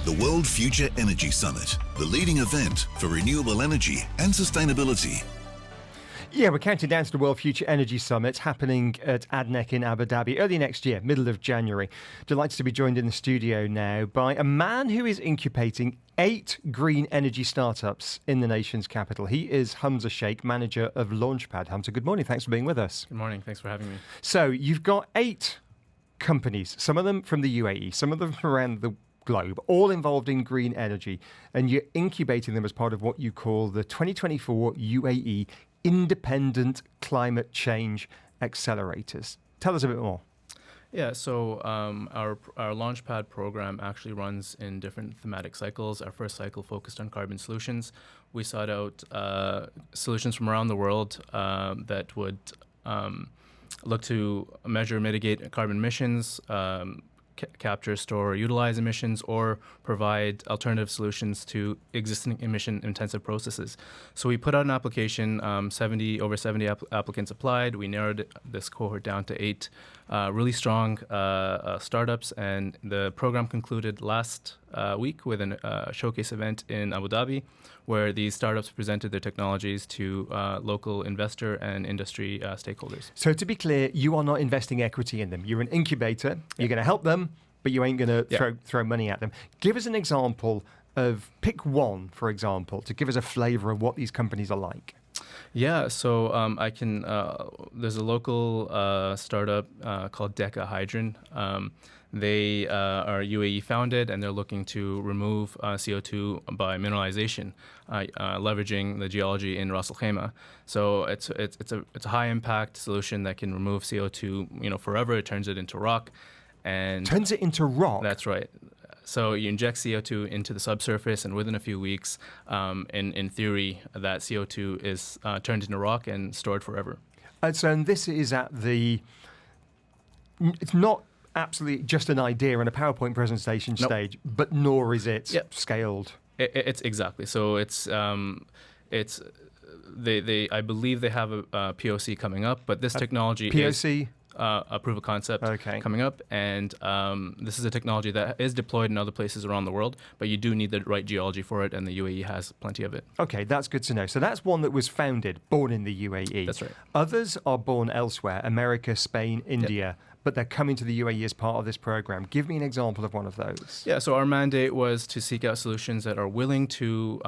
The World Future Energy Summit, the leading event for renewable energy and sustainability. Yeah, we're counting down to the World Future Energy Summit happening at ADNEC in Abu Dhabi early next year, middle of January. Delighted to be joined in the studio now by a man who is incubating 8 green energy startups in the nation's capital. He is Humza Sheikh, manager of Launchpad. Humza, good morning. Thanks for being with us. Good morning. Thanks for having me. So you've got 8 companies, some of them from the UAE, some of them from around the globe, all involved in green energy, and you're incubating them as part of what you call the 2024 UAE Independent Climate Change Accelerators. Tell us a bit more. Yeah, so our Launchpad program actually runs in different thematic cycles. Our first cycle focused on carbon solutions. We sought out solutions from around the world that would look to measure, mitigate carbon emissions, capture, store, utilize emissions, or provide alternative solutions to existing emission-intensive processes. So we put out an application. Over 70 applicants applied. We narrowed this cohort down to 8 really strong startups, and the program concluded last week with a showcase event in Abu Dhabi, where these startups presented their technologies to local investor and industry stakeholders. So to be clear, you are not investing equity in them. You're an incubator. You're going to help them, but you ain't going to throw money at them. Give us an example of, pick one, for example, to give us a flavor of what these companies are like. Yeah, so I can. There's a local startup called Deca Hydrogen. They are UAE founded, and they're looking to remove CO2 by mineralization, leveraging the geology in Ras Al Khaimah. So it's a high impact solution that can remove CO2, forever. It turns it into rock, and turns it into rock. That's right. So you inject CO2 into the subsurface, and within a few weeks, in theory, that CO2 is turned into rock and stored forever. And this is it's not absolutely just an idea and a PowerPoint presentation stage, but nor is it scaled. It's exactly. So they I believe they have a POC coming up, but this technology POC? A proof of concept coming up, and this is a technology that is deployed in other places around the world, but you do need the right geology for it, and the UAE has plenty of it. Okay, that's good to know. So that's one that was born in the UAE. That's right. Others are born elsewhere, America, Spain, India, but they're coming to the UAE as part of this program. Give me an example of one of those. Yeah, so our mandate was to seek out solutions that are willing to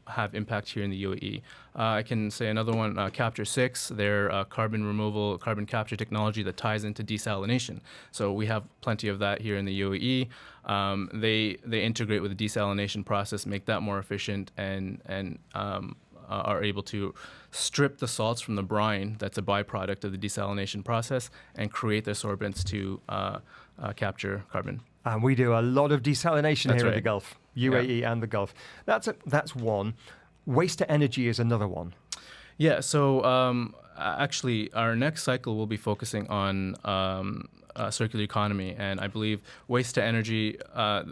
have impact here in the UAE. I can say another one, Capture 6, their carbon capture technology that ties into desalination. So we have plenty of that here in the UAE. They integrate with the desalination process, make that more efficient, and are able to strip the salts from the brine that's a byproduct of the desalination process and create the sorbents to capture carbon. And we do a lot of desalination here in the Gulf, UAE and the Gulf. That's one. Waste to energy is another one. Yeah, so actually our next cycle will be focusing on circular economy, and I believe waste to energy,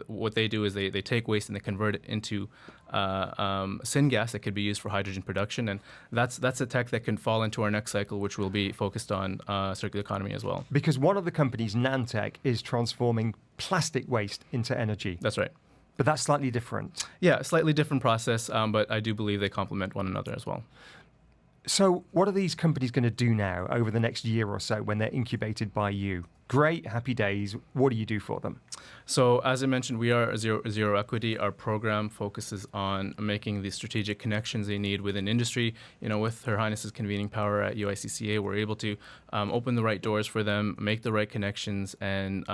what they do is they take waste and they convert it into syngas that could be used for hydrogen production, and that's a tech that can fall into our next cycle, which will be focused on circular economy as well. Because one of the companies, Nantec, is transforming plastic waste into energy. That's right. But that's slightly different. Yeah, slightly different process, but I do believe they complement one another as well. So what are these companies going to do now over the next year or so when they're incubated by you? Great, happy days. What do you do for them? So as I mentioned, we are zero equity. Our program focuses on making the strategic connections they need within industry. With Her Highness's convening power at UICCA, we're able to open the right doors for them, make the right connections, and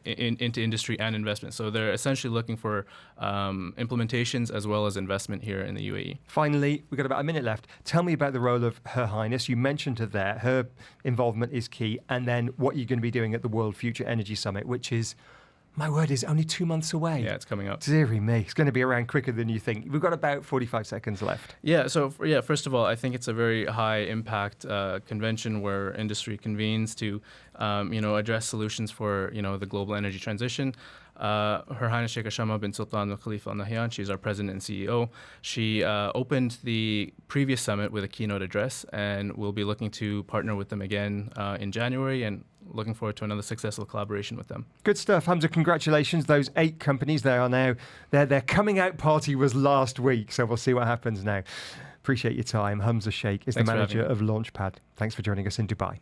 into industry and investment. So they're essentially looking for implementations as well as investment here in the UAE. Finally, we've got about a minute left. Tell me about the role of Her Highness. You mentioned her there. Her involvement is key. And then what you're going to be doing at the World Future Energy Summit, which is, my word, is only 2 months away. Yeah, it's coming up. Deary me. It's going to be around quicker than you think. We've got about 45 seconds left. Yeah, so first of all, I think it's a very high impact convention where industry convenes to address solutions for the global energy transition. Her Highness Sheikha Shamma bint Sultan Khalifa Nahyan. She's our president and CEO. She opened the previous summit with a keynote address, and we'll be looking to partner with them again in January, and looking forward to another successful collaboration with them. Good stuff. Humza, congratulations. Those 8 companies, they are now, their coming out party was last week, so we'll see what happens now. Appreciate your time. Humza Sheikh is the manager of Launchpad. Thanks for joining us in Dubai.